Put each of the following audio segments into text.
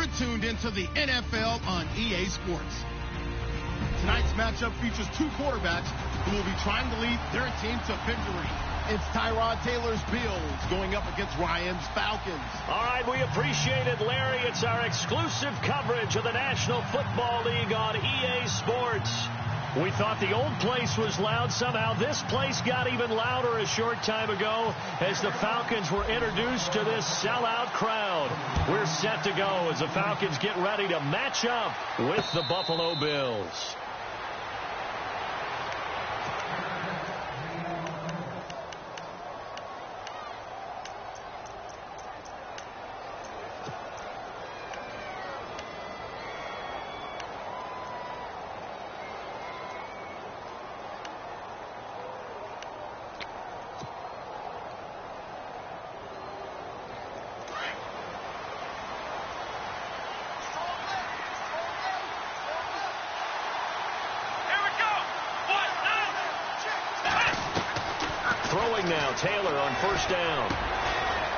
You're tuned into the NFL on EA Sports. Tonight's matchup features two quarterbacks who will be trying to lead their team to victory. It's Tyrod Taylor's Bills going up against Ryan's Falcons. All right, we appreciate it, Larry. It's our exclusive coverage of the National Football League on EA Sports. We thought the old place was loud. Somehow this place got even louder a short time ago as the Falcons were introduced to this sellout crowd. We're set to go as the Falcons get ready to match up with the Buffalo Bills. Now Taylor on first down.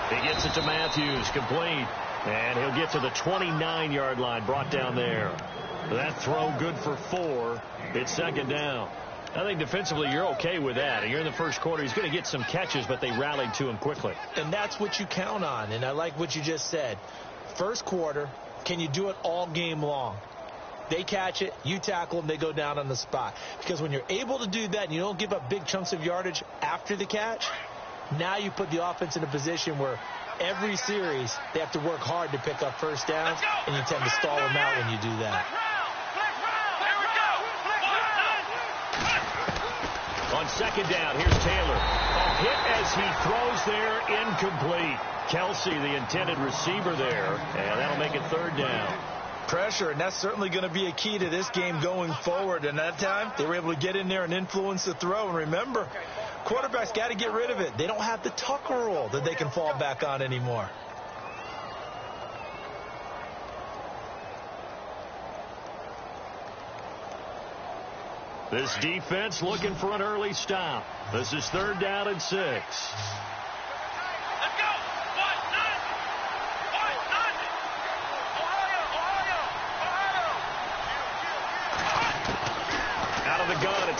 He gets it to Matthews, complete, and he'll get to the 29-yard line, brought down there. That throw good for 4. It's second down. I think defensively you're okay with that. You're in the first quarter. He's going to get some catches, but they rallied to him quickly. And that's what you count on, and I like what you just said. First quarter, can you do it all game long? They catch it, you tackle them, they go down on the spot. Because when you're able to do that and you don't give up big chunks of yardage after the catch, now you put the offense in a position where every series they have to work hard to pick up first downs, and you tend to stall them out when you do that. On second down, here's Taylor. A hit as he throws there, incomplete. Kelsey, the intended receiver there, and that'll make it third down. Pressure, and that's certainly going to be a key to this game going forward. And that time, they were able to get in there and influence the throw. And remember, quarterbacks got to get rid of it. They don't have the Tucker rule that they can fall back on anymore. This defense looking for an early stop. This is third down and 6.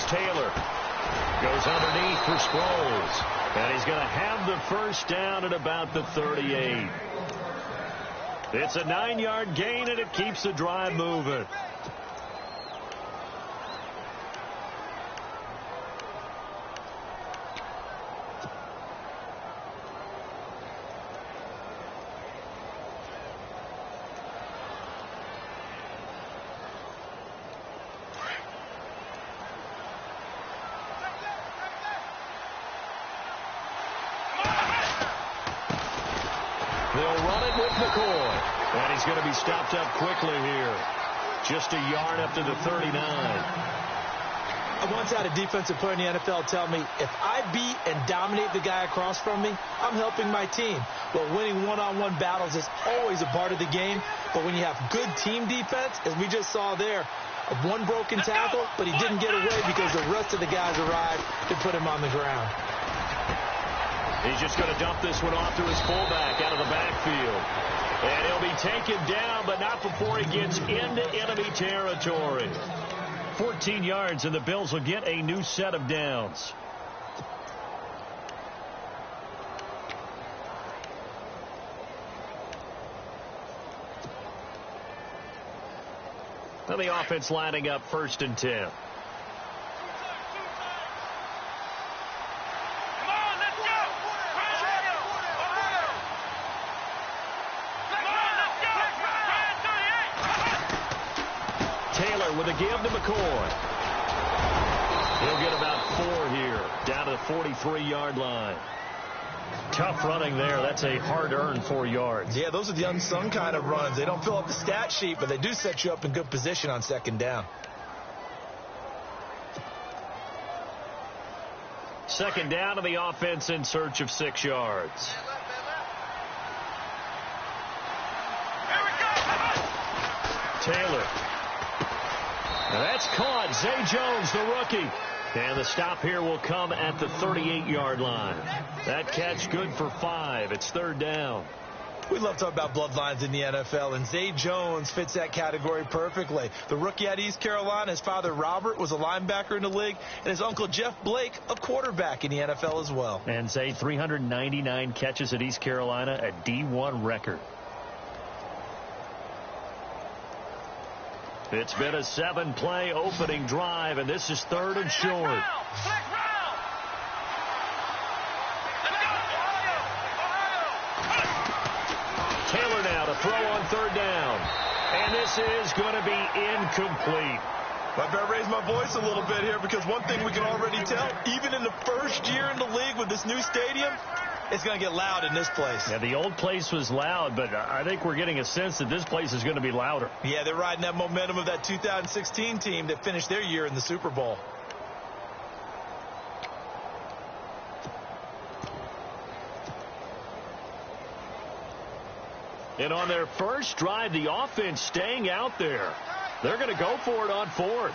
Taylor goes underneath for Sproles, and he's going to have the first down at about the 38. It's a 9-yard gain, and it keeps the drive moving. And he's going to be stopped up quickly here. Just a yard up to the 39. I once had a defensive player in the NFL tell me, if I beat and dominate the guy across from me, I'm helping my team. Well, winning one-on-one battles is always a part of the game. But when you have good team defense, as we just saw there, one broken tackle, but he didn't get away because the rest of the guys arrived to put him on the ground. He's just going to dump this one off to his fullback out of the backfield. And he'll be taken down, but not before he gets into enemy territory. 14 yards, and the Bills will get a new set of downs. Now the offense lining up first and 10. With a give to McCoy. He'll get about 4 here, down to the 43-yard line. Tough running there. That's a hard-earned 4 yards. Yeah, those are the unsung kind of runs. They don't fill up the stat sheet, but they do set you up in good position on second down. Second down to the offense in search of 6 yards. Taylor. Now that's caught. Zay Jones, the rookie. And the stop here will come at the 38-yard line. That catch good for 5. It's third down. We love talking about bloodlines in the NFL, and Zay Jones fits that category perfectly. The rookie at East Carolina, his father Robert was a linebacker in the league, and his uncle Jeff Blake, a quarterback in the NFL as well. And Zay, 399 catches at East Carolina, a D1 record. It's been a 7-play opening drive, and this is 3rd and short. Taylor now to throw on 3rd down. And this is going to be incomplete. I better raise my voice a little bit here, because one thing we can already tell, even in the first year in the league with this new stadium, it's going to get loud in this place. Yeah, the old place was loud, but I think we're getting a sense that this place is going to be louder. Yeah, they're riding that momentum of that 2016 team that finished their year in the Super Bowl. And on their first drive, the offense staying out there. They're going to go for it on 4th.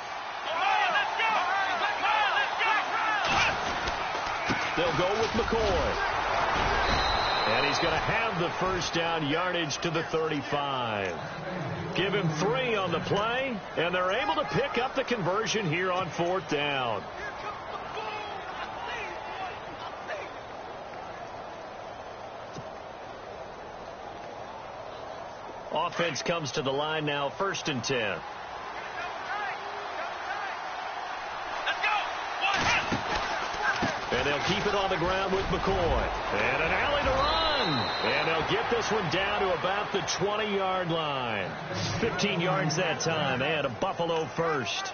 They'll go with McCoy. And he's going to have the first down yardage to the 35. Give him 3 on the play, and they're able to pick up the conversion here on 4th down. Offense comes to the line now, 1st and 10. And they'll keep it on the ground with McCoy. And an alley to run. And they'll get this one down to about the 20-yard line. 15 yards that time, and a Buffalo first.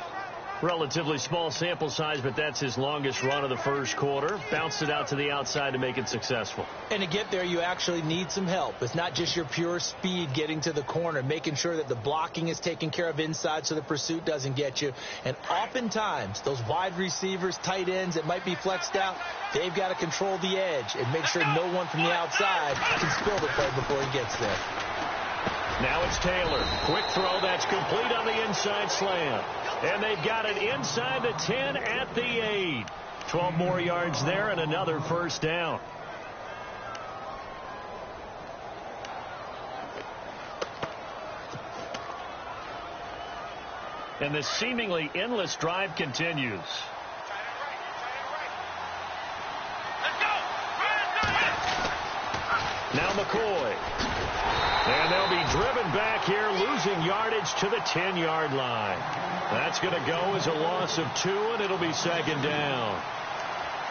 Relatively small sample size, but that's his longest run of the first quarter. Bounced it out to the outside to make it successful. And to get there, you actually need some help. It's not just your pure speed getting to the corner, making sure that the blocking is taken care of inside so the pursuit doesn't get you. And oftentimes, those wide receivers, tight ends that might be flexed out, they've got to control the edge and make sure no one from the outside can spill the play before he gets there. Now it's Taylor. Quick throw that's complete on the inside slam. And they've got it inside the 10 at the 8. 12 more yards there and another first down. And this seemingly endless drive continues. Now McCoy. And they'll be driven back here, losing yardage to the 10-yard line. That's going to go as a loss of 2, and it'll be 2nd down.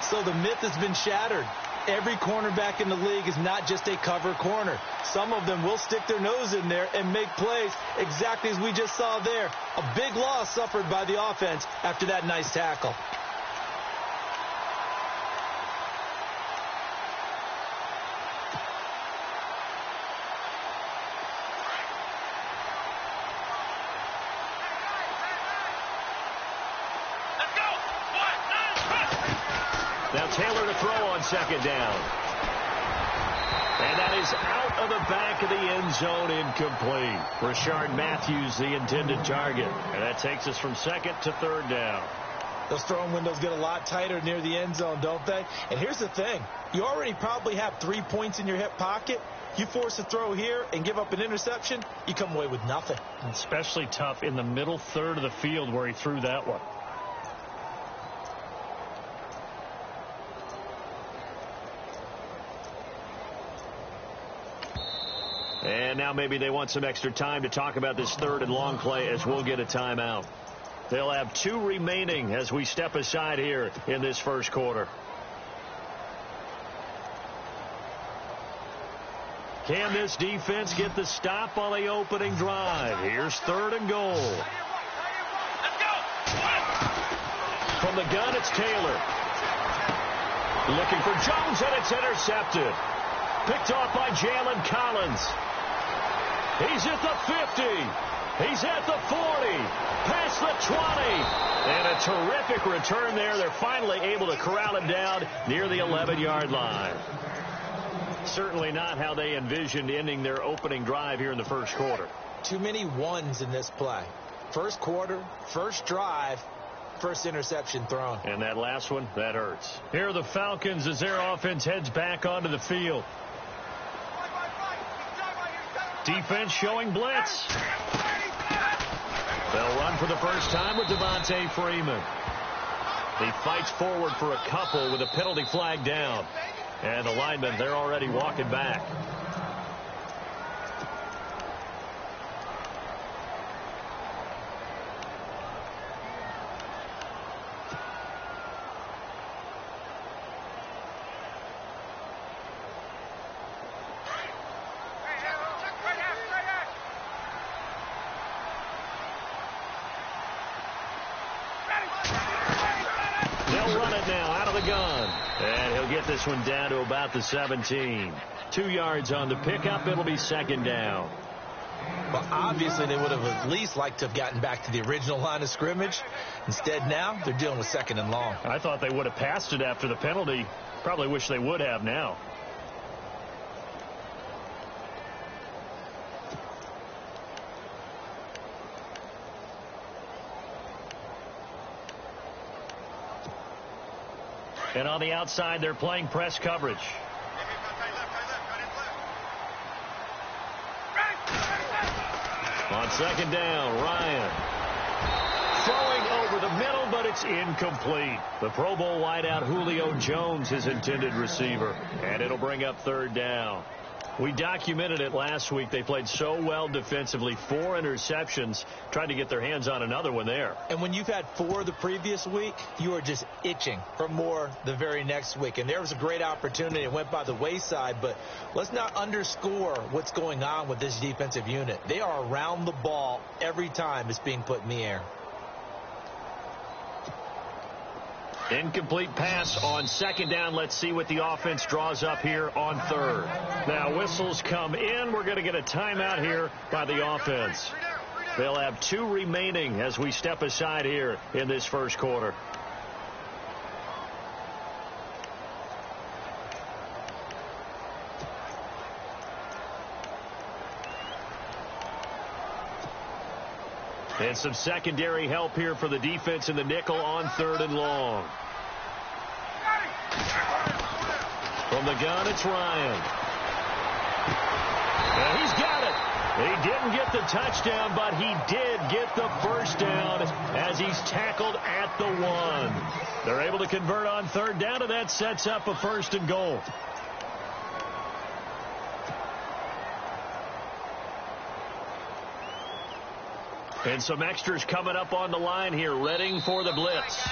So the myth has been shattered. Every cornerback in the league is not just a cover corner. Some of them will stick their nose in there and make plays exactly as we just saw there. A big loss suffered by the offense after that nice tackle. Now Taylor to throw on 2nd down. And that is out of the back of the end zone, incomplete. Rashard Matthews, the intended target. And that takes us from 2nd to 3rd down. Those throwing windows get a lot tighter near the end zone, don't they? And here's the thing. You already probably have 3 points in your hip pocket. You force a throw here and give up an interception, you come away with nothing. Especially tough in the middle third of the field where he threw that one. And now maybe they want some extra time to talk about this 3rd and long play as we'll get a timeout. They'll have 2 remaining as we step aside here in this first quarter. Can this defense get the stop on the opening drive? Here's 3rd and goal. From the gun, it's Taylor. Looking for Jones, and it's intercepted. Picked off by Jalen Collins. He's at the 50. He's at the 40. Past the 20. And a terrific return there. They're finally able to corral him down near the 11-yard line. Certainly not how they envisioned ending their opening drive here in the first quarter. Too many ones in this play. First quarter, first drive, first interception thrown. And that last one, that hurts. Here are the Falcons as their offense heads back onto the field. defense showing blitz. They'll run for the first time with Devontae Freeman. He fights forward for a couple with a penalty flag down. And the linemen, they're already walking back. This one down to about the 17. 2 yards on the pickup. It'll be second down. Well, obviously they would have at least liked to have gotten back to the original line of scrimmage. Instead now they're dealing with second and long. I thought they would have passed it after the penalty. Probably wish they would have now. And on the outside, they're playing press coverage. On second down, Ryan. Throwing over the middle, but it's incomplete. The Pro Bowl wideout Julio Jones, his intended receiver. And it'll bring up third down. We documented it last week. They played so well defensively. 4 interceptions. Tried to get their hands on another one there. And when you've had 4 the previous week, you are just itching for more the very next week. And there was a great opportunity. It went by the wayside. But let's not underscore what's going on with this defensive unit. They are around the ball every time it's being put in the air. Incomplete pass on second down. Let's see what the offense draws up here on third. Now whistles come in. We're going to get a timeout here by the offense. They'll have 2 remaining as we step aside here in this first quarter. And some secondary help here for the defense in the nickel on third and long. From the gun, it's Ryan. And he's got it. He didn't get the touchdown, but he did get the first down as he's tackled at the 1. They're able to convert on third down, and that sets up a first and goal. And some extras coming up on the line here, readying for the blitz.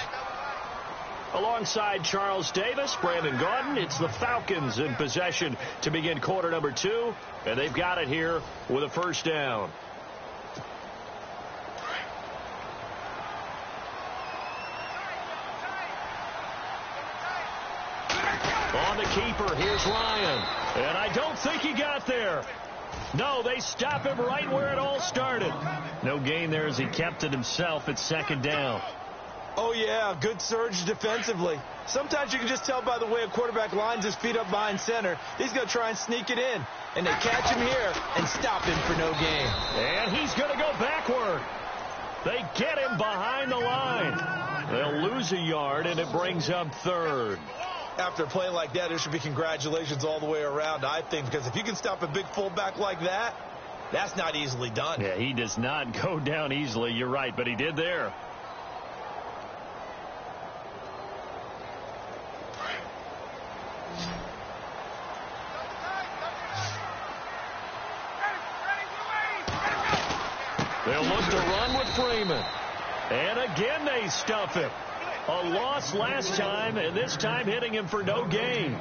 Alongside Charles Davis, Brandon Gaudin, it's the Falcons in possession to begin quarter number 2. And they've got it here with a first down. On the keeper, here's Ryan. And I don't think he got there. No, they stop him right where it all started. No gain there as he kept it himself at second down. Oh, yeah, good surge defensively. Sometimes you can just tell by the way a quarterback lines his feet up behind center. He's going to try and sneak it in. And they catch him here and stop him for no gain. And he's going to go backward. They get him behind the line. They'll lose a yard, and it brings up third. After a play like that, there should be congratulations all the way around, I think, because if you can stop a big fullback like that, that's not easily done. Yeah, he does not go down easily. You're right, but he did there. They'll look to run with Freeman. And again they stuff him. A loss last time, and this time hitting him for no gain.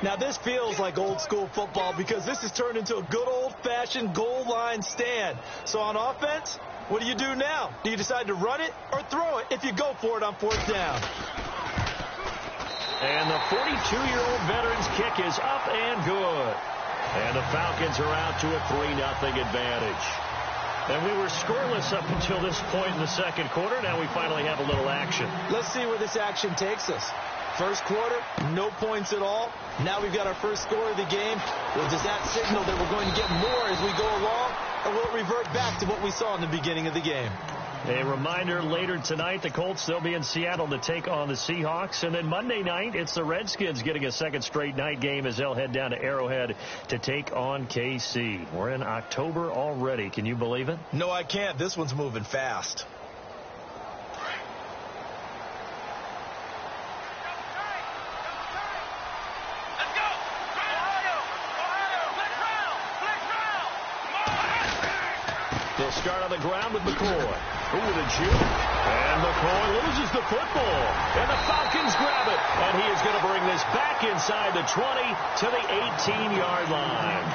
Now this feels like old school football because this has turned into a good old-fashioned goal line stand. So on offense, what do you do now? Do you decide to run it or throw it if you go for it on fourth down? And the 42-year-old veteran's kick is up and good. And the Falcons are out to a 3-0 advantage. And we were scoreless up until this point in the second quarter. Now we finally have a little action. Let's see where this action takes us. First quarter, no points at all. Now we've got our first score of the game. Well, does that signal that we're going to get more as we go along, or will it revert back to what we saw in the beginning of the game? A reminder, later tonight, the Colts, they'll be in Seattle to take on the Seahawks. And then Monday night, it's the Redskins getting a second straight night game as they'll head down to Arrowhead to take on KC. We're in October already. Can you believe it? No, I can't. This one's moving fast. They'll start on the ground with McCoy. Ooh, the juke. And McCoy loses the football. And the Falcons grab it. And he is going to bring this back inside the 20 to the 18-yard line.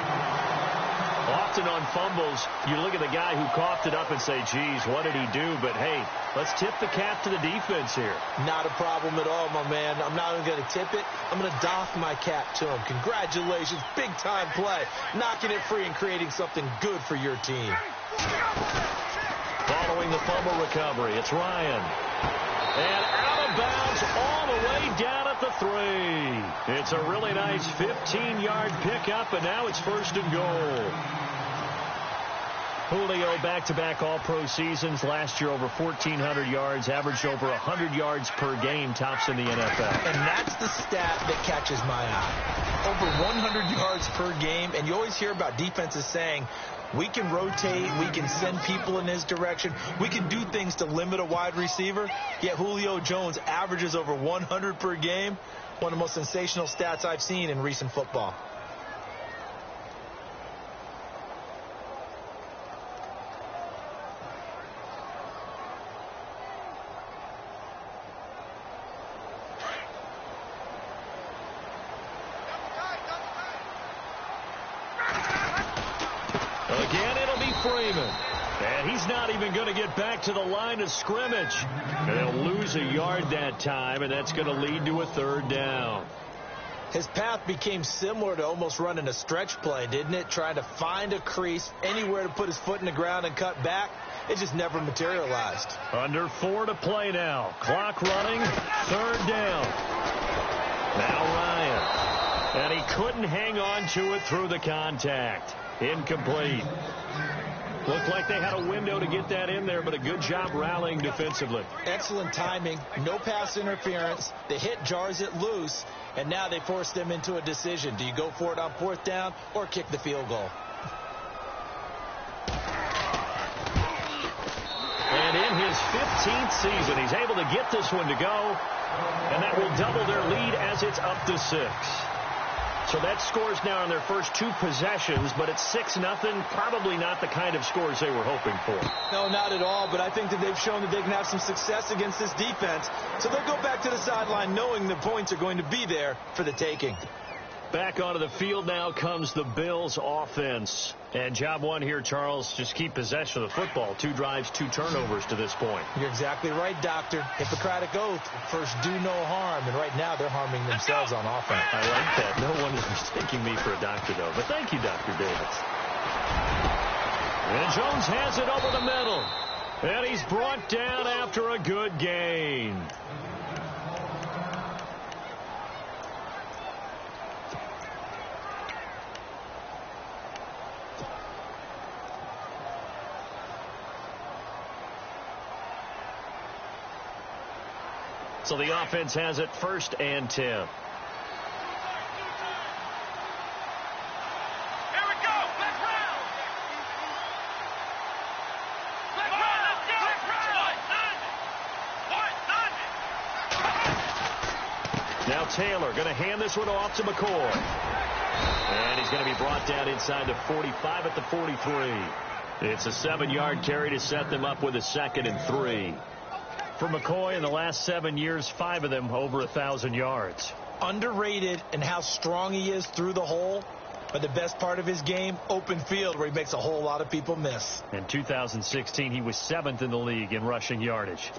Often on fumbles, you look at the guy who coughed it up and say, geez, what did he do? But, hey, let's tip the cap to the defense here. Not a problem at all, my man. I'm not even going to tip it. I'm going to doff my cap to him. Congratulations. Big-time play. Knocking it free and creating something good for your team. Following the fumble recovery, it's Ryan. And out of bounds all the way down at the 3. It's a really nice 15-yard pickup, and now it's first and goal. Julio back-to-back all-pro seasons. Last year over 1,400 yards, averaged over 100 yards per game, tops in the NFL. And that's the stat that catches my eye. Over 100 yards per game, and you always hear about defenses saying, we can rotate, we can send people in his direction, we can do things to limit a wide receiver, yet Julio Jones averages over 100 per game. One of the most sensational stats I've seen in recent football. Again, it'll be Freeman. And he's not even going to get back to the line of scrimmage. And they'll lose a yard that time, and that's going to lead to a third down. His path became similar to almost running a stretch play, didn't it? Trying to find a crease, anywhere to put his foot in the ground and cut back. It just never materialized. Under 4 to play now. Clock running. Third down. Now Ryan. And he couldn't hang on to it through the contact. Incomplete. Looked like they had a window to get that in there, but a good job rallying defensively. Excellent timing. No pass interference. The hit jars it loose, and now they force them into a decision. Do you go for it on 4th down or kick the field goal? And in his 15th season, he's able to get this one to go, and that will double their lead as it's up to 6. So that scores now on their first 2 possessions, but it's 6-0. Probably not the kind of scores they were hoping for. No, not at all, but I think that they've shown that they can have some success against this defense. So they'll go back to the sideline knowing the points are going to be there for the taking. Back onto the field now comes the Bills offense. And job one here, Charles, just keep possession of the football. 2 drives, 2 turnovers to this point. You're exactly right, Doctor. Hippocratic oath, first do no harm. And right now they're harming themselves on offense. I like that. No one is mistaking me for a doctor, though. But thank you, Dr. Davis. And Jones has it over the middle. And he's brought down after a good gain. So the offense has it 1st and 10. Here we go. Let's round. Let's round. Now Taylor going to hand this one off to McCoy. And he's going to be brought down inside the 45 at the 43. It's a 7-yard carry to set them up with a 2nd and 3. For McCoy, in the last 7 years, 5 of them over 1,000 yards. Underrated in how strong he is through the hole, but the best part of his game, open field, where he makes a whole lot of people miss. In 2016, he was 7th in the league in rushing yardage.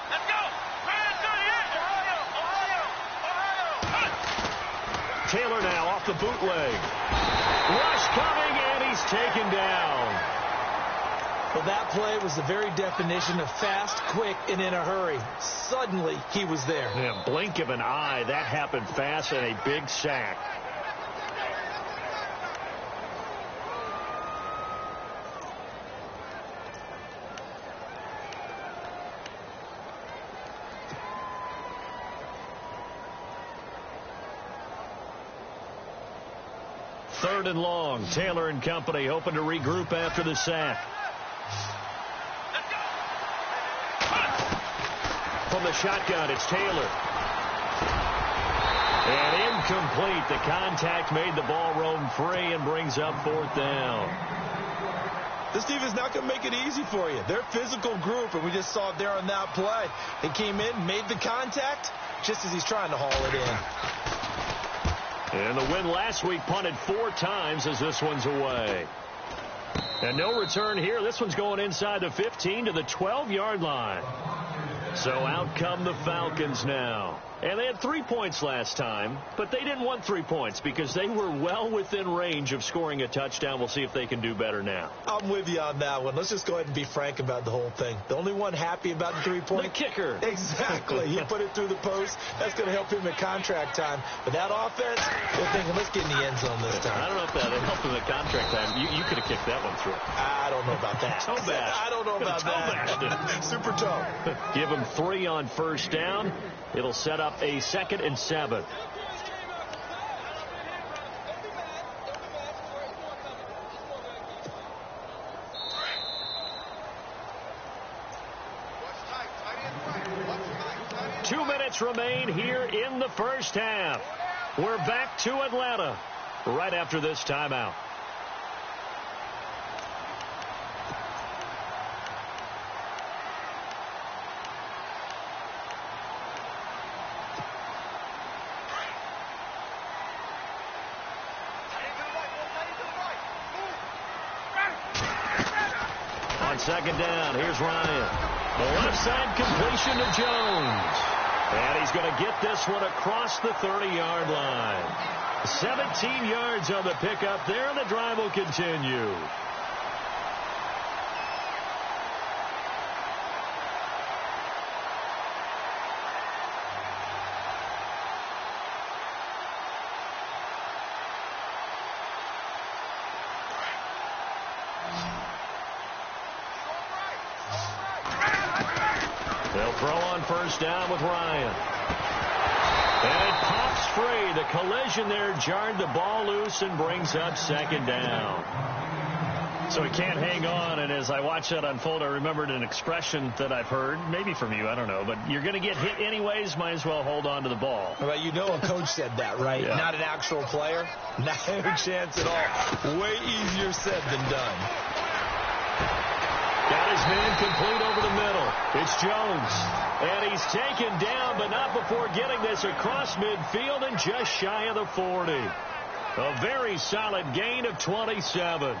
Let's go. Taylor now off the bootleg. Rush coming, and he's taken down. Well, that play was the very definition of fast, quick, and in a hurry. Suddenly, he was there. Yeah, blink of an eye. That happened fast and a big sack. 3rd and long. Taylor and company hoping to regroup after the sack. From the shotgun, it's Taylor. And incomplete. The contact made the ball roam free and brings up 4th down. This defense is not going to make it easy for you. They're a physical group, and we just saw it there on that play. They came in, made the contact, just as he's trying to haul it in. And the win last week punted 4 times as this one's away. And no return here. This one's going inside the 15 to the 12-yard line. So out come the Falcons now. And they had 3 points last time, but they didn't want 3 points because they were well within range of scoring a touchdown. We'll see if they can do better now. I'm with you on that one. Let's just go ahead and be frank about the whole thing. The only one happy about the 3-point. The kicker. Exactly. He put it through the post. That's going to help him at contract time. But that offense, they're thinking, let's get in the end zone this time. I don't know if that helped him at contract time. You could have kicked that one through. I don't know about that. Toe bash. I don't know about that. Super toe. Give him 3 on 1st down. It'll set up a 2nd and 7. Two minutes remain here in the first half. We're back to Atlanta right after this timeout. On 2nd down, here's Ryan. The left side completion to Jones. And he's going to get this one across the 30-yard line. 17 yards on the pickup there, and the drive will continue. They'll throw on 1st down with Ryan. And it pops free. The collision there jarred the ball loose and brings up 2nd down. So he can't hang on, and as I watch that unfold, I remembered an expression that I've heard, maybe from you, I don't know, but you're going to get hit anyways, might as well hold on to the ball. Well, you know a coach said that, right? Yeah. Not an actual player. Not a chance at all. Way easier said than done. Got his man complete over the middle. It's Jones. And he's taken down, but not before getting this across midfield and just shy of the 40. A very solid gain of 27.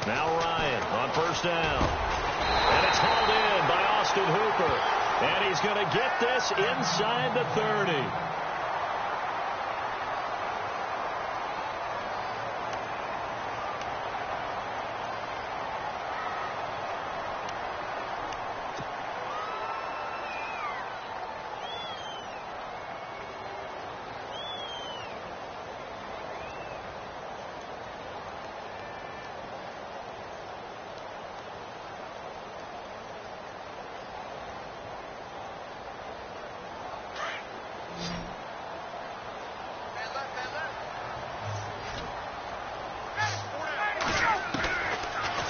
Now Ryan on 1st down. And it's hauled in by Austin Hooper. And he's going to get this inside the 30.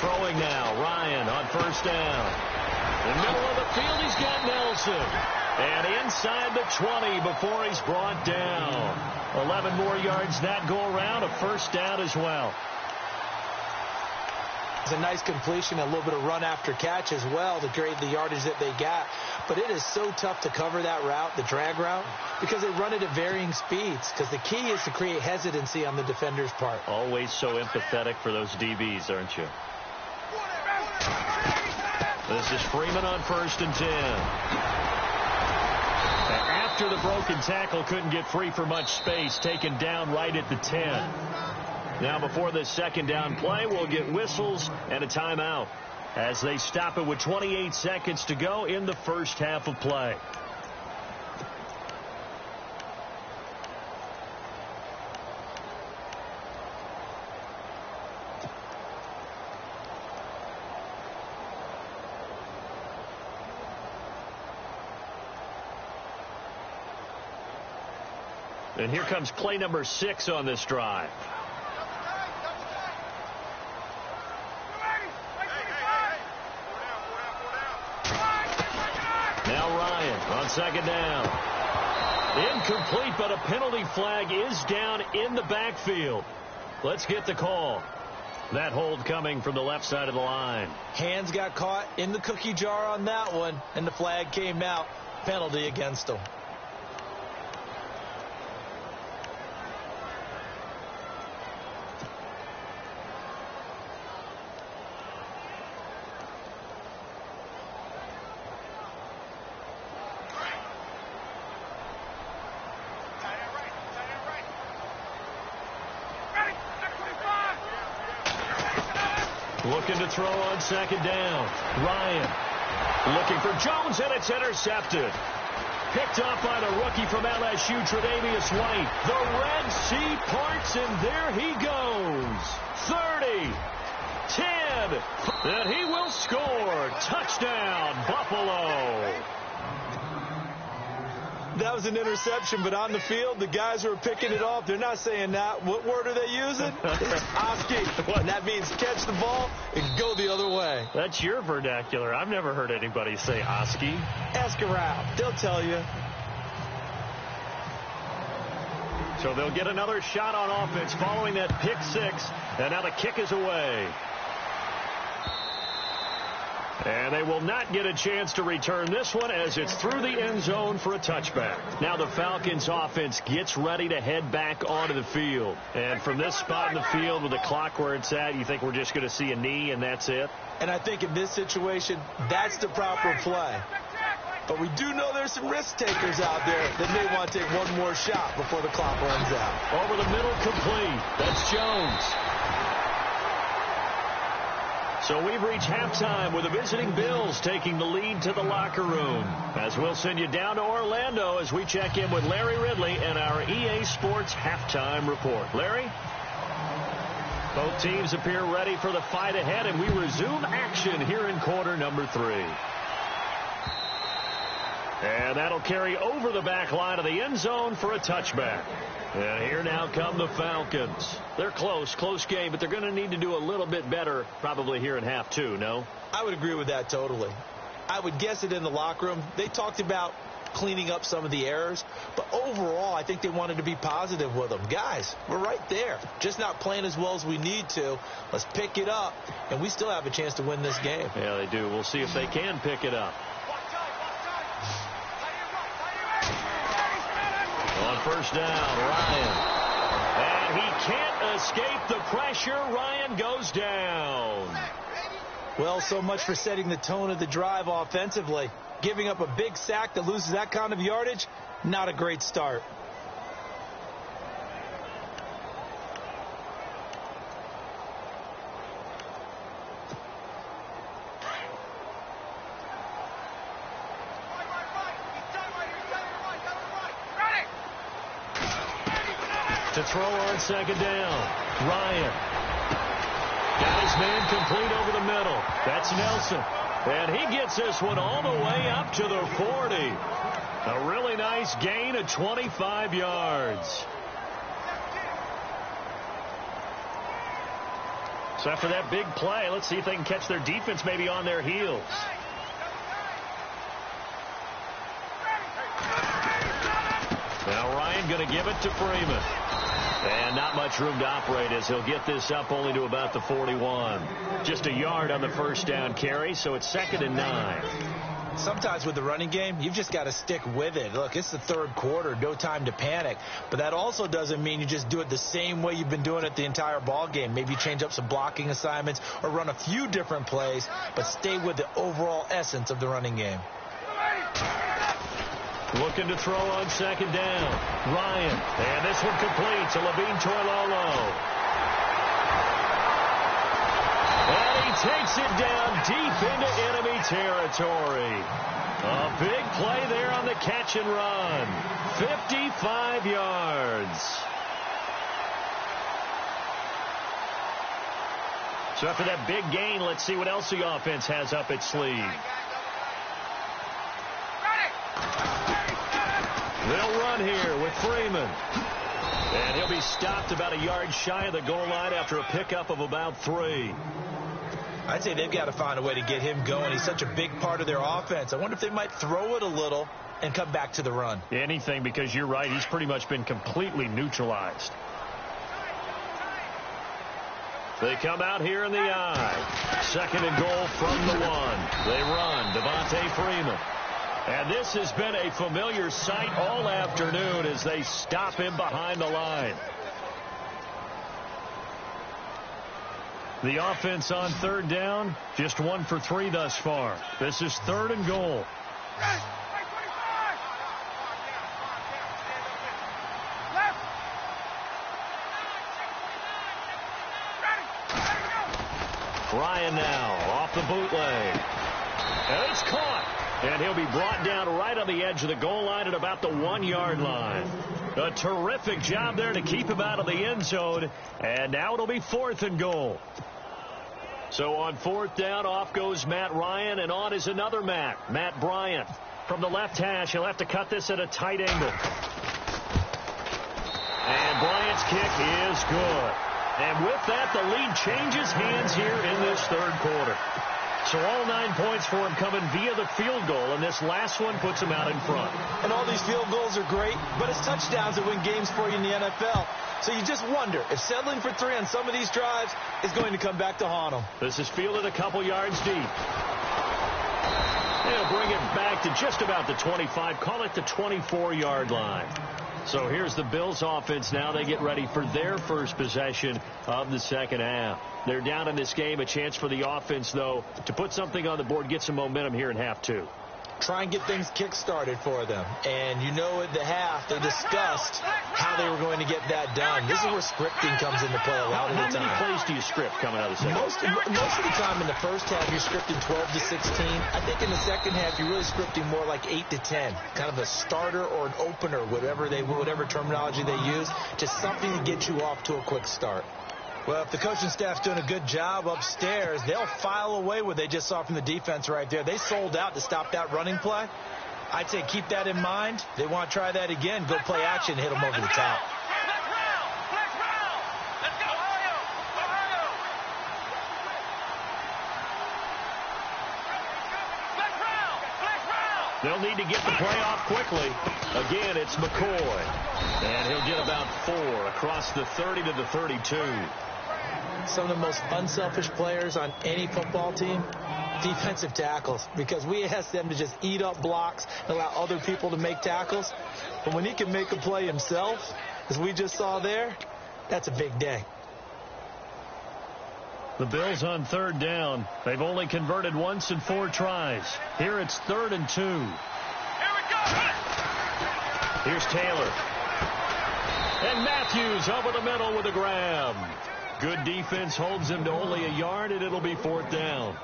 Throwing now, Ryan on 1st down. In the middle of the field, he's got Nelson. And inside the 20 before he's brought down. 11 more yards that go around, a 1st down as well. It's a nice completion, a little bit of run after catch as well to create the yardage that they got. But it is so tough to cover that route, the drag route, because they run it at varying speeds. Because the key is to create hesitancy on the defender's part. Always so empathetic for those DBs, aren't you? This is Freeman on 1st and 10. After the broken tackle, couldn't get free for much space, taken down right at the 10. Now before this 2nd down play, we'll get whistles and a timeout as they stop it with 28 seconds to go in the first half of play. And here comes play number 6 on this drive. Now Ryan on second down. Incomplete, but a penalty flag is down in the backfield. Let's get the call. That hold coming from the left side of the line. Hands got caught in the cookie jar on that one, and the flag came out. Penalty against him. Looking to throw on second down. Ryan looking for Jones, and it's intercepted. Picked off by the rookie from LSU, Tre'Davious White. The Red Sea parts, and there he goes. 30, 10, and he will score. Touchdown, Buffalo. That was an interception, but on the field, the guys who are picking it off, they're not saying that. What word are they using? It's Oski, and that means catch the ball and go the other way. That's your vernacular. I've never heard anybody say Oski. Ask around. They'll tell you. So they'll get another shot on offense following that pick 6, and now the kick is away. And they will not get a chance to return this one as it's through the end zone for a touchback. Now the Falcons offense gets ready to head back onto the field. And from this spot in the field with the clock where it's at, you think we're just going to see a knee and that's it? And I think in this situation, that's the proper play. But we do know there's some risk takers out there that may want to take one more shot before the clock runs out. Over the middle, complete. That's Jones. So we've reached halftime with the visiting Bills taking the lead to the locker room. As we'll send you down to Orlando as we check in with Larry Ridley and our EA Sports halftime report. Larry? Both teams appear ready for the fight ahead, and we resume action here in quarter number 3. And that'll carry over the back line of the end zone for a touchback. And here now come the Falcons. They're close game, but they're going to need to do a little bit better probably here in half 2, no? I would agree with that totally. I would guess it in the locker room. They talked about cleaning up some of the errors, but overall I think they wanted to be positive with them. Guys, we're right there. Just not playing as well as we need to. Let's pick it up, and we still have a chance to win this game. Yeah, they do. We'll see if they can pick it up. On first down, Ryan. And he can't escape the pressure. Ryan goes down. Well, so much for setting the tone of the drive offensively. Giving up a big sack that loses that kind of yardage, not a great start. To throw on second down, Ryan. Got his man complete over the middle. That's Nelson. And he gets this one all the way up to the 40. A really nice gain of 25 yards. So after that big play, let's see if they can catch their defense maybe on their heels. Now Ryan going to give it to Freeman. And not much room to operate as he'll get this up only to about the 41. Just a yard on the first down carry, so it's 2nd and 9. Sometimes with the running game, you've just got to stick with it. Look, it's the third quarter, no time to panic. But that also doesn't mean you just do it the same way you've been doing it the entire ball game. Maybe change up some blocking assignments or run a few different plays, but stay with the overall essence of the running game. Looking to throw on second down. Ryan. And this one complete to Levine Toilolo. And he takes it down deep into enemy territory. A big play there on the catch and run. 55 yards. So after that big gain, let's see what else the offense has up its sleeve. They'll run here with Freeman. And he'll be stopped about a yard shy of the goal line after a pickup of about 3. I'd say they've got to find a way to get him going. He's such a big part of their offense. I wonder if they might throw it a little and come back to the run. Anything, because you're right. He's pretty much been completely neutralized. They come out here in the I. 2nd and goal from the 1. They run. Devontae Freeman. And this has been a familiar sight all afternoon as they stop him behind the line. The offense on 3rd down, just 1 for 3 thus far. This is 3rd and goal. Ryan now off the bootleg. And it's caught. And he'll be brought down right on the edge of the goal line at about the 1-yard line. A terrific job there to keep him out of the end zone. And now it'll be 4th and goal. So on 4th down, off goes Matt Ryan, and on is another Matt Bryant. From the left hash, he'll have to cut this at a tight angle. And Bryant's kick is good. And with that, the lead changes hands here in this 3rd quarter. So all 9 points for him coming via the field goal, and this last one puts him out in front. And all these field goals are great, but it's touchdowns that win games for you in the NFL. So you just wonder if settling for 3 on some of these drives is going to come back to haunt them. This is fielded a couple yards deep. They'll bring it back to just about the 25, call it the 24-yard line. So here's the Bills offense now. They get ready for their first possession of the 2nd half. They're down in this game. A chance for the offense, though, to put something on the board, get some momentum here in half 2. Try and get things kick-started for them. And you know at the half they discussed how they were going to get that done. This is where scripting comes into play a lot of the time. How many plays do you script coming out of the second? Most of the time in the first half you're scripting 12 to 16. I think in the second half you're really scripting more like 8 to 10. Kind of a starter or an opener, whatever terminology they use, just something to get you off to a quick start. Well, if the coaching staff's doing a good job upstairs, they'll file away what they just saw from the defense right there. They sold out to stop that running play. I'd say keep that in mind. They want to try that again. Go play action, hit them over the top. They'll need to get the play off quickly. Again, it's McCoy. And he'll get about 4 across the 30 to the 32. Some of the most unselfish players on any football team, defensive tackles, because we ask them to just eat up blocks and allow other people to make tackles. But when he can make a play himself, as we just saw there, that's a big day. The Bills on 3rd down. They've only converted once in 4 tries. Here it's 3rd and 2. Here we go. Here's Taylor. And Matthews over the middle with a grab. Good defense holds him to only a yard, and it'll be 4th down.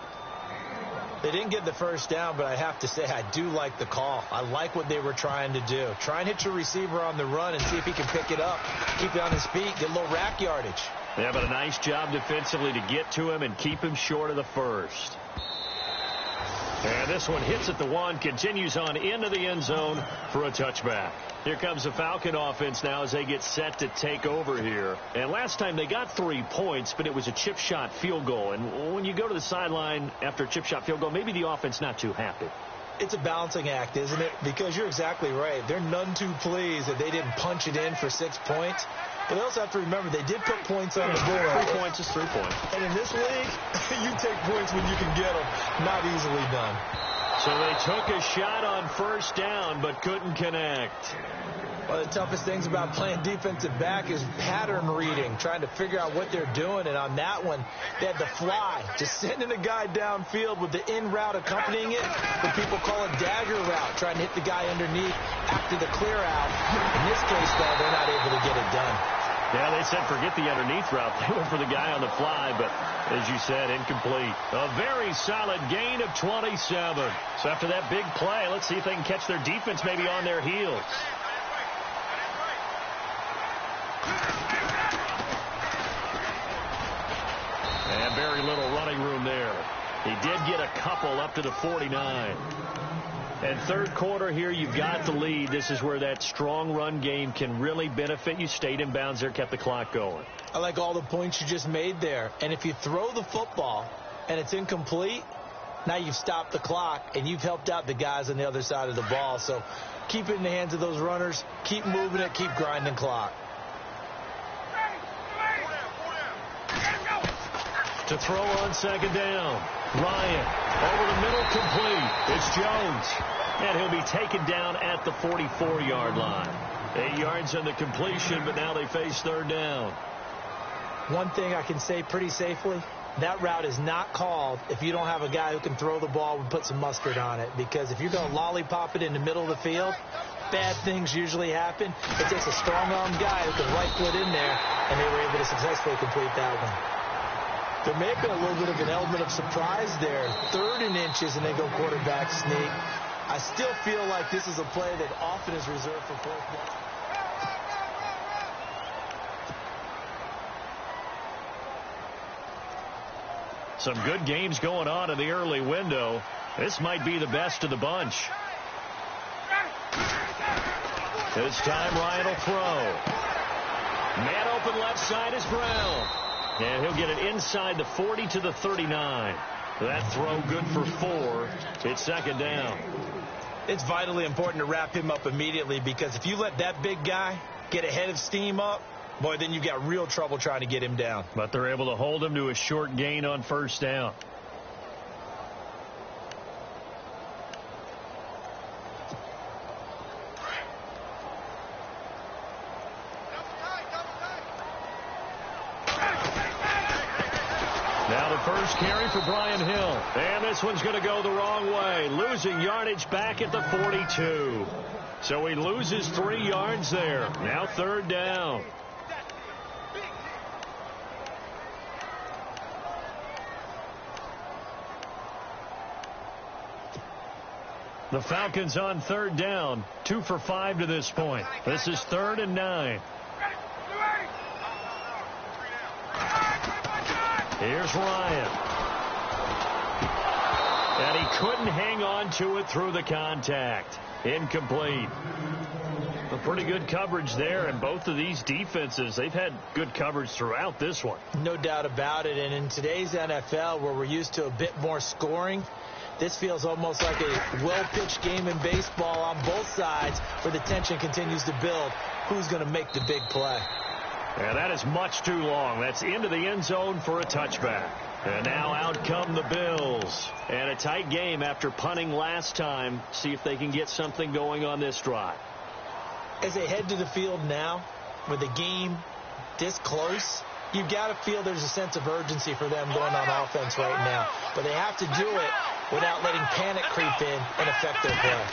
They didn't get the first down, but I have to say I do like the call. I like what they were trying to do. Try and hit your receiver on the run and see if he can pick it up, keep it on his feet, get a little rack yardage. Yeah, but a nice job defensively to get to him and keep him short of the first. And this one hits at the 1, continues on into the end zone for a touchback. Here comes the Falcon offense now as they get set to take over here. And last time they got 3 points, but it was a chip shot field goal. And when you go to the sideline after a chip shot field goal, maybe the offense not too happy. It's a balancing act, isn't it? Because you're exactly right. They're none too pleased that they didn't punch it in for 6 points. But they also have to remember they did put points on the board. 3 points is 3 points. And in this league, you take points when you can get them. Not easily done. So they took a shot on first down but couldn't connect. One of the toughest things about playing defensive back is pattern reading, trying to figure out what they're doing. And on that one, they had the fly, just sending a guy downfield with the in route accompanying it. What people call a dagger route, trying to hit the guy underneath after the clear out. In this case, though, they're not able to get it done. Yeah, they said forget the underneath route. They went for the guy on the fly, but as you said, incomplete. A very solid gain of 27. So after that big play, let's see if they can catch their defense maybe on their heels. And very little running room there. He did get a couple up to the 49. And third quarter here, you've got the lead. This is where that strong run game can really benefit you. Stayed in bounds there, kept the clock going. I like all the points you just made there. And if you throw the football and it's incomplete, now you've stopped the clock and you've helped out the guys on the other side of the ball. So keep it in the hands of those runners. Keep moving it. Keep grinding clock. To throw on second down. Ryan over the middle, complete. It's Jones. And he'll be taken down at the 44-yard line. 8 yards on the completion, but now they face third down. One thing I can say pretty safely, that route is not called if you don't have a guy who can throw the ball and put some mustard on it. Because if you're going to lollipop it in the middle of the field, bad things usually happen. It takes a strong-armed guy who can right foot in there, and they were able to successfully complete that one. There may have been a little bit of an element of surprise there. 3rd and inches, and they go quarterback sneak. I still feel like this is a play that often is reserved for 4th down. Some good games going on in the early window. This might be the best of the bunch. This time Ryan will throw. Man open left side is Brown. And he'll get it inside the 40 to the 39. That throw good for 4. It's second down. It's vitally important to wrap him up immediately, because if you let that big guy get ahead of steam up, boy, then you've got real trouble trying to get him down. But they're able to hold him to a short gain on first down. Now the first carry for Brian Hill. And this one's going to go the wrong way. Losing yardage back at the 42. So he loses 3 yards there. Now third down. The Falcons on third down. 2 for 5 to this point. This is 3rd and 9. Here's Ryan. And he couldn't hang on to it through the contact. Incomplete. A pretty good coverage there, and both of these defenses, they've had good coverage throughout this one. No doubt about it. And in today's NFL, where we're used to a bit more scoring, this feels almost like a well-pitched game in baseball on both sides, where the tension continues to build. Who's going to make the big play? And that is much too long. That's into the end zone for a touchback. And now out come the Bills. And a tight game after punting last time. See if they can get something going on this drive. As they head to the field now, with the game this close, you've got to feel there's a sense of urgency for them going on offense right now. But they have to do it without letting panic creep in and affect their play.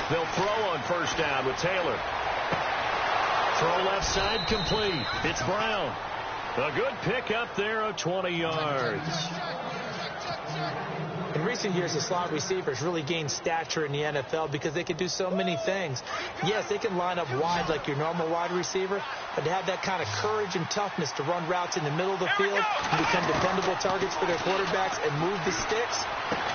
They'll throw on first down with Taylor. Throw left side complete. It's Brown. A good pick up there of 20 yards. In recent years, the slot receivers really gained stature in the NFL because they can do so many things. Yes, they can line up wide like your normal wide receiver, but to have that kind of courage and toughness to run routes in the middle of the field and become dependable targets for their quarterbacks and move the sticks,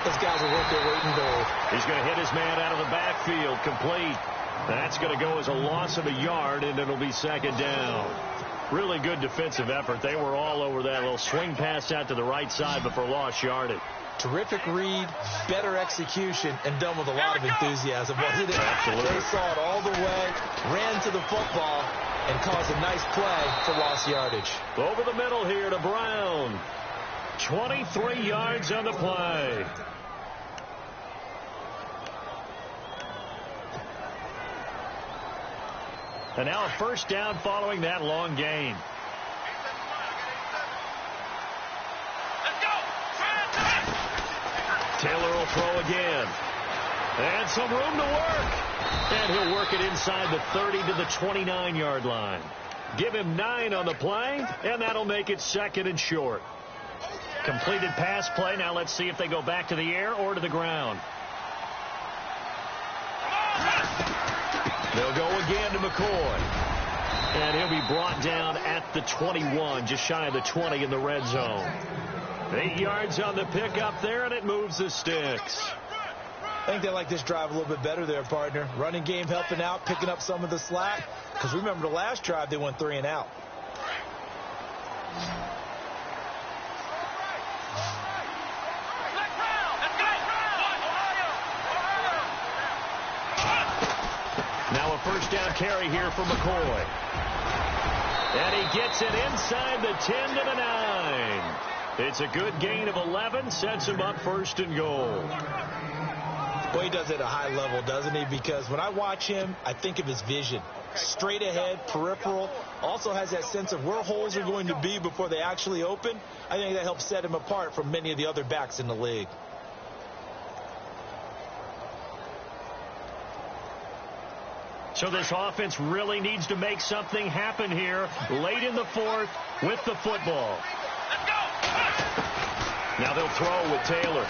those guys are worth their weight in gold. He's going to hit his man out of the backfield. Complete. That's going to go as a loss of a yard, and it'll be second down. Really good defensive effort. They were all over that little swing pass out to the right side, but for lost yardage. Terrific read, better execution, and done with a lot of enthusiasm, wasn't it? Absolutely. They saw it all the way, ran to the football, and caused a nice play for lost yardage. Over the middle here to Brown. 23 yards on the play. And now a first down following that long gain. Taylor will throw again. And some room to work. And he'll work it inside the 30 to the 29-yard line. Give him 9 on the play, and that'll make it second and short. Completed pass play. Now let's see if they go back to the air or to the ground. They'll go again to McCoy. And he'll be brought down at the 21, just shy of the 20 in the red zone. 8 yards on the pickup there, and it moves the sticks. I think they like this drive a little bit better there, partner. Running game helping out, picking up some of the slack. Because remember the last drive, they went 3 and out. Now a first down carry here for McCoy. And he gets it inside the 10 to the 9. It's a good gain of 11, sets him up first and goal. Well, he does it at a high level, doesn't he? Because when I watch him, I think of his vision. Straight ahead, peripheral. Also has that sense of where holes are going to be before they actually open. I think that helps set him apart from many of the other backs in the league. So this offense really needs to make something happen here late in the fourth with the football. Now they'll throw with Taylor.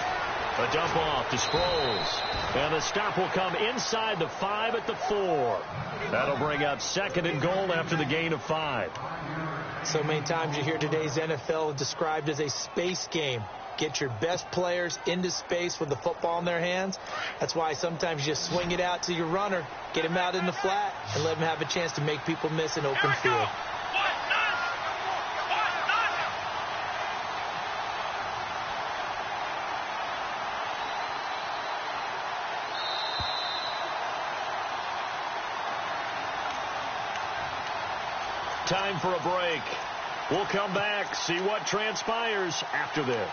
A dump off to Sproles. And the stop will come inside the 5 at the 4. That'll bring up second and goal after the gain of 5. So many times you hear today's NFL described as a space game. Get your best players into space with the football in their hands. That's why sometimes you just swing it out to your runner, get him out in the flat, and let him have a chance to make people miss an open field. Time for a break. We'll come back, see what transpires after this.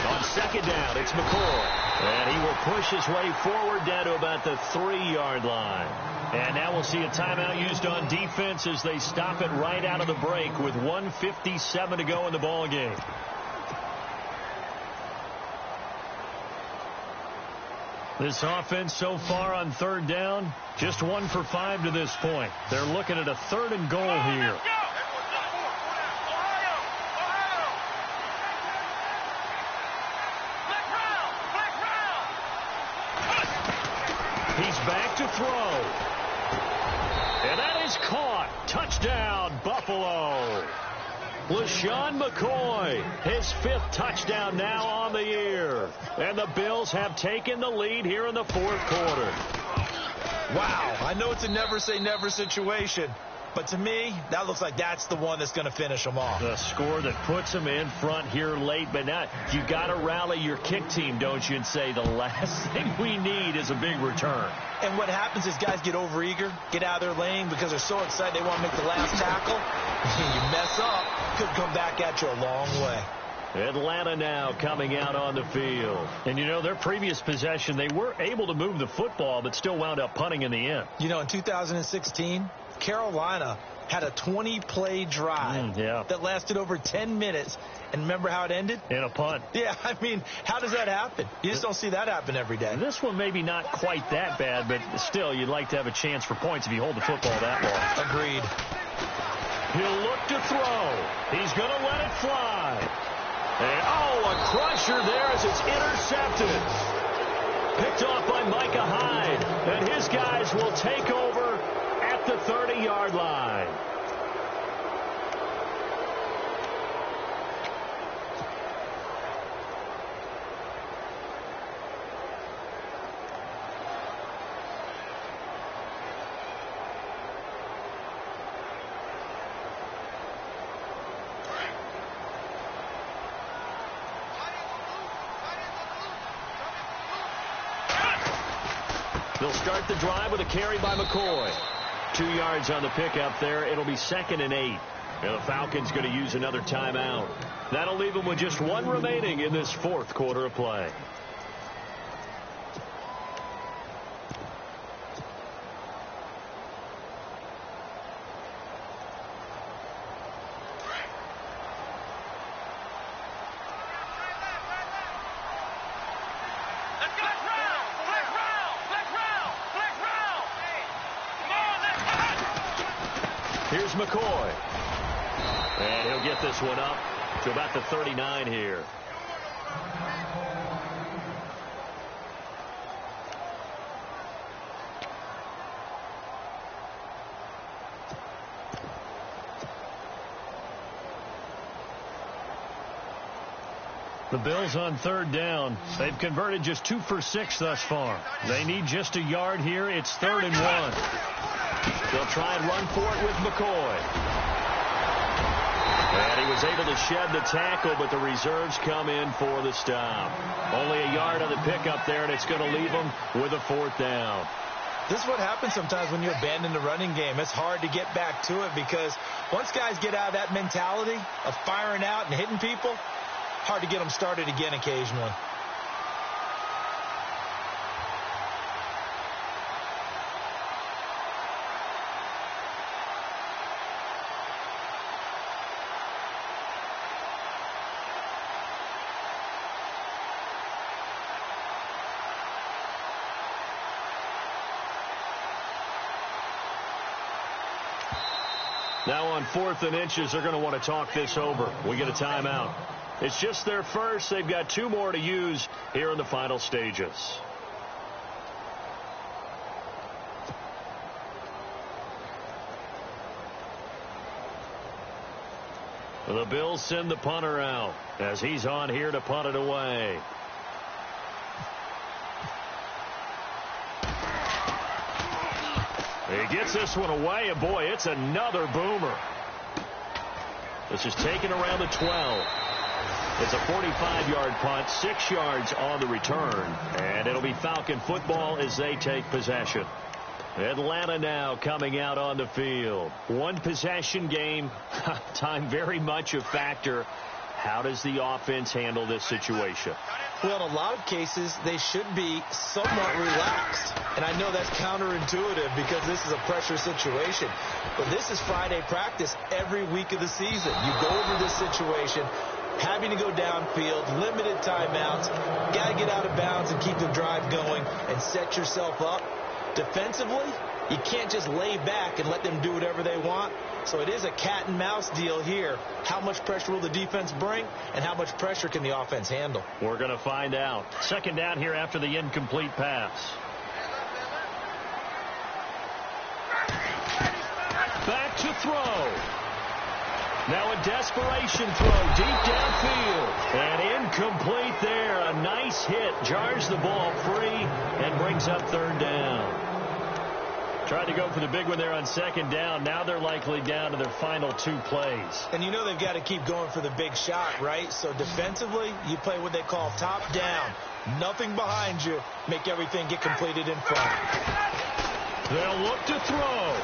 On second down, it's McCoy. And he will push his way forward down to about the 3-yard line. And now we'll see a timeout used on defense as they stop it right out of the break with 1:57 to go in the ball game. This offense so far on third down, just 1 for 5 to this point. They're looking at a 3rd and goal here. He's back to throw. And that is caught. Touchdown, Buffalo. LaShawn McCoy, his 5th touchdown now on the year. And the Bills have taken the lead here in the 4th quarter. Wow, I know it's a never say never situation. But to me, that looks like that's the one that's going to finish them off. The score that puts them in front here late. But now you got to rally your kick team, don't you, and say the last thing we need is a big return. And what happens is guys get overeager, get out of their lane because they're so excited they want to make the last tackle. You mess up, could come back at you a long way. Atlanta now coming out on the field. And, you know, their previous possession, they were able to move the football but still wound up punting in the end. You know, in 2016, Carolina had a 20-play drive that lasted over 10 minutes. And remember how it ended? In a punt. Yeah, I mean, how does that happen? You just don't see that happen every day. This one maybe not quite that bad, but still, you'd like to have a chance for points if you hold the football that long. Agreed. He'll look to throw. He's going to let it fly. And, a crusher there as it's intercepted. Picked off by Micah Hyde. And his guys will take over at the 30-yard line. They'll start the drive with a carry by McCoy. 2 yards on the pickup there. It'll be 2nd and 8. And the Falcons going to use another timeout. That'll leave them with just 1 remaining in this 4th quarter of play. Here's McCoy. And he'll get this one up to about the 39 here. The Bills on third down. They've converted just 2 for 6 thus far. They need just a yard here. It's 3rd and 1. They'll try and run for it with McCoy. And he was able to shed the tackle, but the reserves come in for the stop. Only a yard on the pickup there, and it's going to leave them with a 4th down. This is what happens sometimes when you abandon the running game. It's hard to get back to it because once guys get out of that mentality of firing out and hitting people, hard to get them started again occasionally. Now on 4th and inches, they're going to want to talk this over. We get a timeout. It's just their first. They've got 2 more to use here in the final stages. The Bills send the punter out as he's on here to punt it away. He gets this one away, and boy, it's another boomer. This is taken around the 12. It's a 45-yard punt, 6 yards on the return, and it'll be Falcon football as they take possession. Atlanta now coming out on the field. 1 possession game, time very much a factor. How does the offense handle this situation? Well, in a lot of cases, they should be somewhat relaxed. And I know that's counterintuitive because this is a pressure situation. But this is Friday practice every week of the season. You go over this situation, having to go downfield, limited timeouts, got to get out of bounds and keep the drive going and set yourself up. Defensively, you can't just lay back and let them do whatever they want. So it is a cat and mouse deal here. How much pressure will the defense bring, and how much pressure can the offense handle? We're going to find out. 2nd down here after the incomplete pass. Back to throw. Now a desperation throw deep downfield. And incomplete there. A nice hit. Jars the ball free and brings up 3rd down. Tried to go for the big one there on 2nd down. Now they're likely down to their final 2 plays. And you know they've got to keep going for the big shot, right? So defensively, you play what they call top down. Nothing behind you. Make everything get completed in front. They'll look to throw.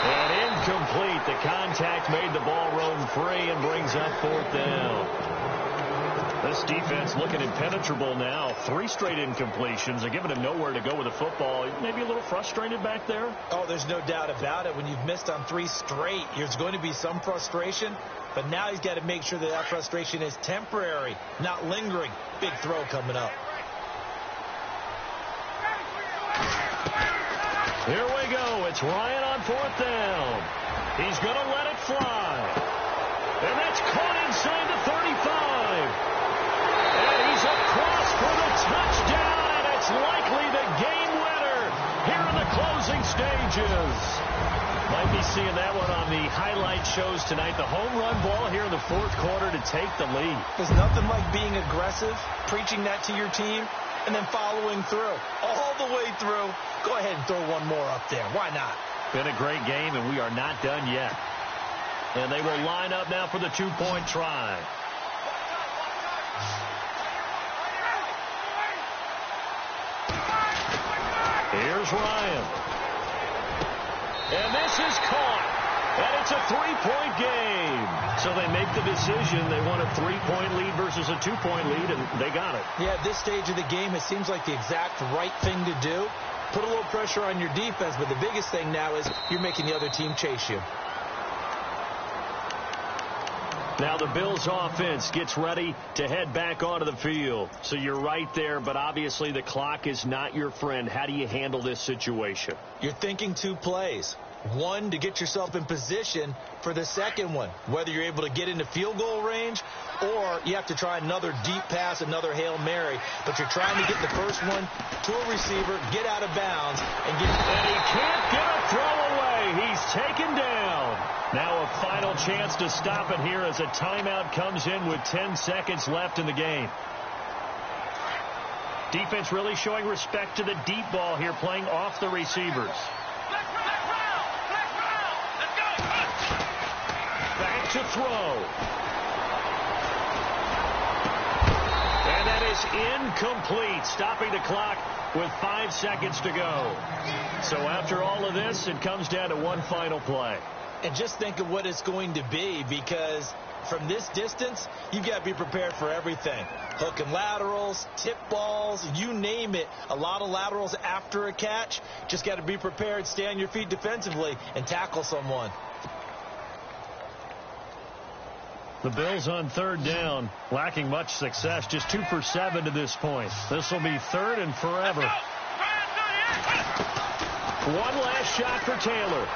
And incomplete. The contact made the ball roam free and brings up 4th down. This defense looking impenetrable now. 3 straight incompletions. They're giving him nowhere to go with the football. Maybe a little frustrated back there? Oh, there's no doubt about it. When you've missed on 3 straight, there's going to be some frustration. But now he's got to make sure that that frustration is temporary, not lingering. Big throw coming up. Here we go. It's Ryan on 4th down. He's going to let it fly. And that's caught inside the 35. And he's across for the touchdown, and it's likely the game winner here in the closing stages. Might be seeing that one on the highlight shows tonight. The home run ball here in the 4th quarter to take the lead. There's nothing like being aggressive, preaching that to your team, and then following through. All the way through. Go ahead and throw one more up there. Why not? Been a great game, and we are not done yet. And they will line up now for the 2-point try. Here's Ryan. And this is caught. And it's a 3-point game. So they make the decision. They want a 3-point lead versus a 2-point lead, and they got it. Yeah, at this stage of the game, it seems like the exact right thing to do. Put a little pressure on your defense, but the biggest thing now is you're making the other team chase you. Now the Bills offense gets ready to head back onto the field. So you're right there, but obviously the clock is not your friend. How do you handle this situation? You're thinking 2 plays. One, to get yourself in position for the second one, whether you're able to get into field goal range or you have to try another deep pass, another Hail Mary. But you're trying to get the first one to a receiver, get out of bounds, and get... And he can't get a throw away. He's taken down. Now a final chance to stop it here as a timeout comes in with 10 seconds left in the game. Defense really showing respect to the deep ball here, playing off the receivers. Back to throw. And that is incomplete, stopping the clock with 5 seconds to go. So after all of this, it comes down to one final play. And just think of what it's going to be, because from this distance, you've got to be prepared for everything. Hook and laterals, tip balls, you name it. A lot of laterals after a catch. Just got to be prepared, stay on your feet defensively, and tackle someone. The Bills on third down, lacking much success, just 2 for 7 to this point. This will be third and forever. One last shot for Taylor.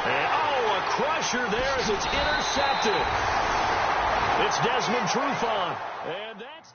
And, a crusher there as it's intercepted. It's Desmond Trufant. And that's...